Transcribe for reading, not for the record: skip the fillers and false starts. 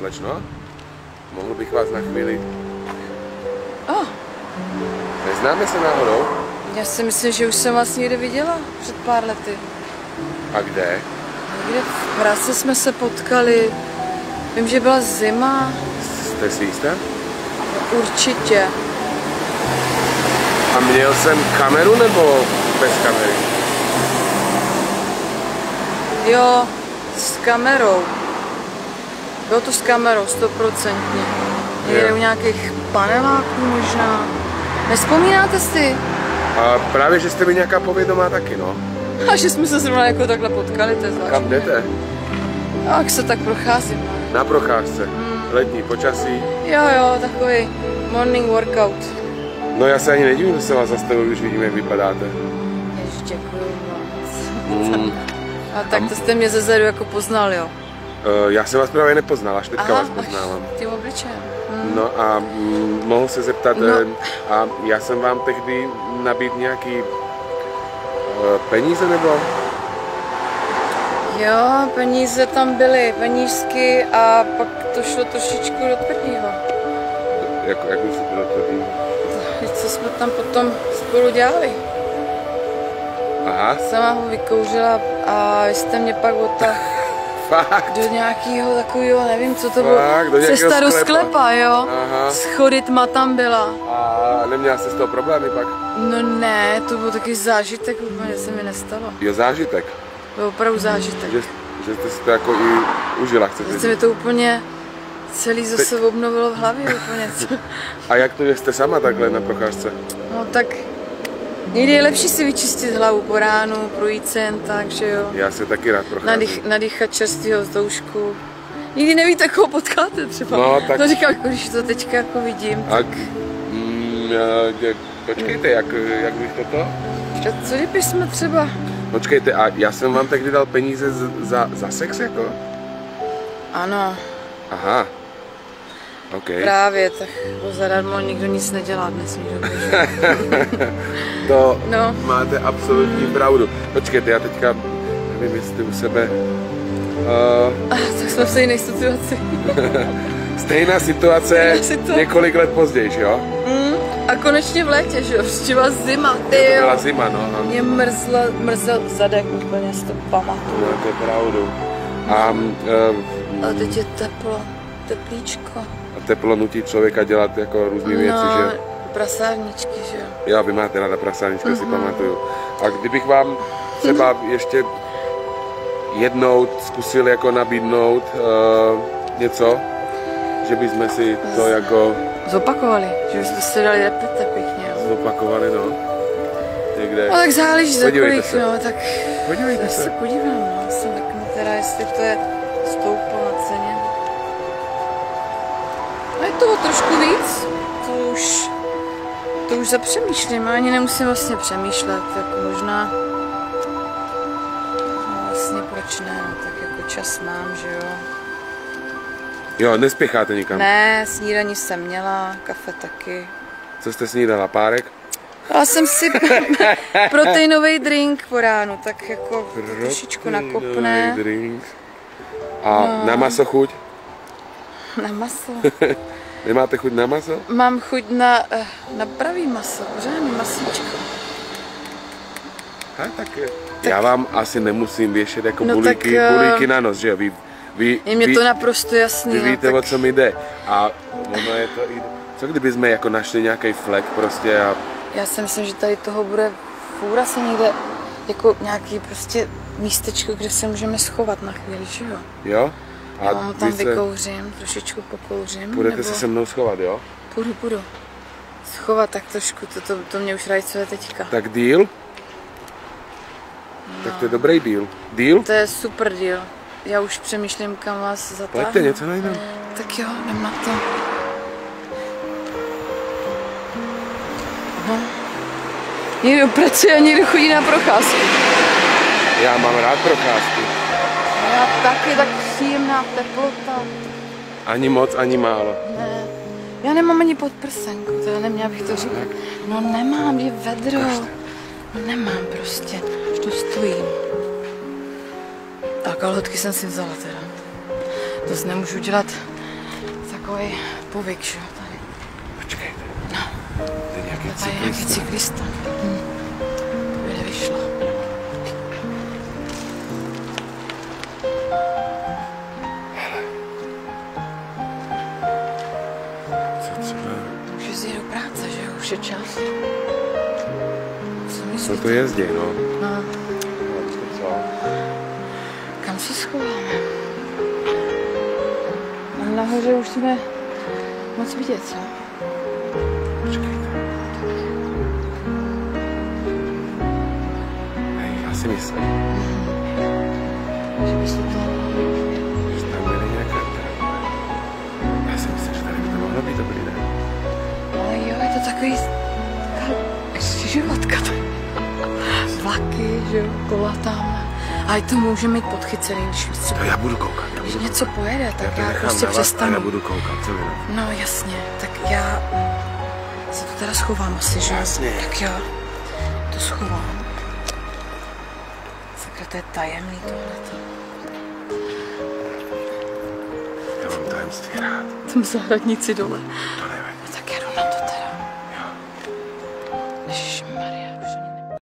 slečno? Mohl bych vás na chvíli... Neznáme se náhodou? Já si myslím, že už jsem vás někde viděla před pár lety. A kde? Někde v Praze jsme se potkali. Vím, že byla zima. Jste si jistá? Určitě. A měl jsem kameru nebo bez kamery? Jo, s kamerou. Bylo to s kamerou, 100%. Někde u nějakých paneláků možná. Nevzpomínáte si? A právě, že jste mi nějaká povědomá taky, no. A že jsme se zrovna jako takhle potkali, to je zvláštní. Kam jdete? Jak se tak procházím. Na procházce. Letní počasí. Jo, takový morning workout. No já se ani nedivím, že se vás zastavil, když vidím, jak vypadáte. Ježiš, děkuju moc. A tak to jste mě zezadu jako poznal, jo? Já jsem vás právě nepoznal, až teďka vás poznávám. Tím obličejem. No a mohu se zeptat, a já jsem vám tehdy nabídl nějaký peníze nebo? Jo, peníze tam byly, penížky a pak to šlo trošičku do tvrdýho. Jak se to do tvrdýho? Co jsme tam potom spolu dělali. Aha. Sama ho vykouřila a vy jste mě pak otáhl do nějakého takového, nevím co to bylo, cesta do sklepa, jo. Aha. Schody tma tam byla. A neměla jste z toho problémy pak? No ne, to byl takový zážitek, úplně se mi nestalo. Jo, zážitek? Byl opravdu zážitek. Že jste si to jako i užila, chcete říct? Mi to úplně celý zase obnovilo v hlavě úplně. A jak to, že jste sama takhle na procházce? No tak někdy je lepší si vyčistit hlavu po ránu, projít se jen tak, že jo. Já se taky rád procházím. Nadýchat čerstvého vzdušku. Nikdy nevíte, koho potkáte třeba. No, tak... To říkám, když to teďka jako vidím. Tak... Počkejte, jak bych toto? Co kdyby jsme třeba... Počkejte, a já jsem vám tehdy dal peníze za sex jako? Ano. Aha. OK. Právě, tak zadarmo nikdo nic nedělá dnes, nikdo. To máte absolutní pravdu. Počkejte, já teďka nevím, jestli u sebe... Tak jsme v stejné situaci. Stejná situace několik let později, jo? A konečně v létě, že jo? Prostě byla zima, To byla zima, no. Mě mrzel zadek úplně, si to pamatuju. Máte pravdu. A teď je teplo, teplíčko. A teplo nutí člověka dělat jako různé věci, že? Prasárničky, že jo? Jo, vy máte ráda prasárničky, si pamatuju. A kdybych vám třeba ještě jednou zkusil jako nabídnout něco, že bychom si to jako... Zopakovali, že byste se dali repete pěkně, jo? Zopakovali, no. Někde. No tak záleží za kolik, se. no, tak... Podívejte se. se podívám, no. Jsem řeknu teda, jestli to je stouplo na ceně. A je toho trošku víc, to už zapřemýšlím, ani nemusím vlastně přemýšlet, jako možná... No vlastně proč ne, no, tak jako čas mám, že jo. Jo, nespěcháte nikam? Ne, snídaní jsem měla, kafe taky. Co jste snídala, párek? Dala jsem si proteinový drink po ránu, tak jako trošičku nakopne. Drink. A na maso chuť? Na maso? Nemáte chuť na maso? Mám chuť na pravý maso, pořádný masíčko. Tak já vám asi nemusím věšet jako bulíky na nos, že jo? Je mi to naprosto jasný. Vy víte, o co mi jde. A ono je to i... Co kdyby jsme jako našli nějaký flek prostě a... Já si myslím, že tady toho bude fůra se někde jako nějaký prostě místečko, kde se můžeme schovat na chvíli, že jo? Jo? A já tam vykouřím, trošičku pokouřím. Půjdete se mnou schovat, jo? Půjdu. Schovat tak trošku, to mě už rajcuje teďka. Tak deal? No. Tak to je dobrý deal. Deal? To je super deal. Já už přemýšlím, kam vás zatáhnu. Pojďte, něco najdem. Tak jo, jdem na to. No. Někdo pracuje a někdo chodí na procházku. Já mám rád procházky. Já taky, tak příjemná teplota. Ani moc, ani málo. Ne. Já nemám ani podprsenku, to neměla bych to říkat. No nemám, je vedro. No nemám prostě, tu stojím. A kalhotky jsem si vzala teda. To si nemůžu dělat takový povyk, že jo, tady. Počkejte. No. To je nějaký Tady je nějaký cyklista. To by nevyšlo. Co třeba? Už jezdí do práce, že jo, už je čas. Co myslíte? Co to jezdí, no? No, Co? kam se schováme? A nahoře už jsme moc vidět, co? Počkejte. Hej, já si myslím, Že byste to... že tam bude nějaká trapa. Já si myslím, že tady by to mohlo být dobrý, ne? Ale jo, je to takový... Křižovatka. Vlaky, že jo, kola tam. A i to může mít podchycený, když třeba... To já budu koukat, Když něco pojede, tak to já nechám prostě na vás a přestanu. nebudu koukat, co vy na to? No jasně, tak já se to teda schovám asi, že? Jasně. Tak jo, to schovám. Sakra, to je tajemný tohleto. Já mám tajemství rád. Tam zahradníci dole. To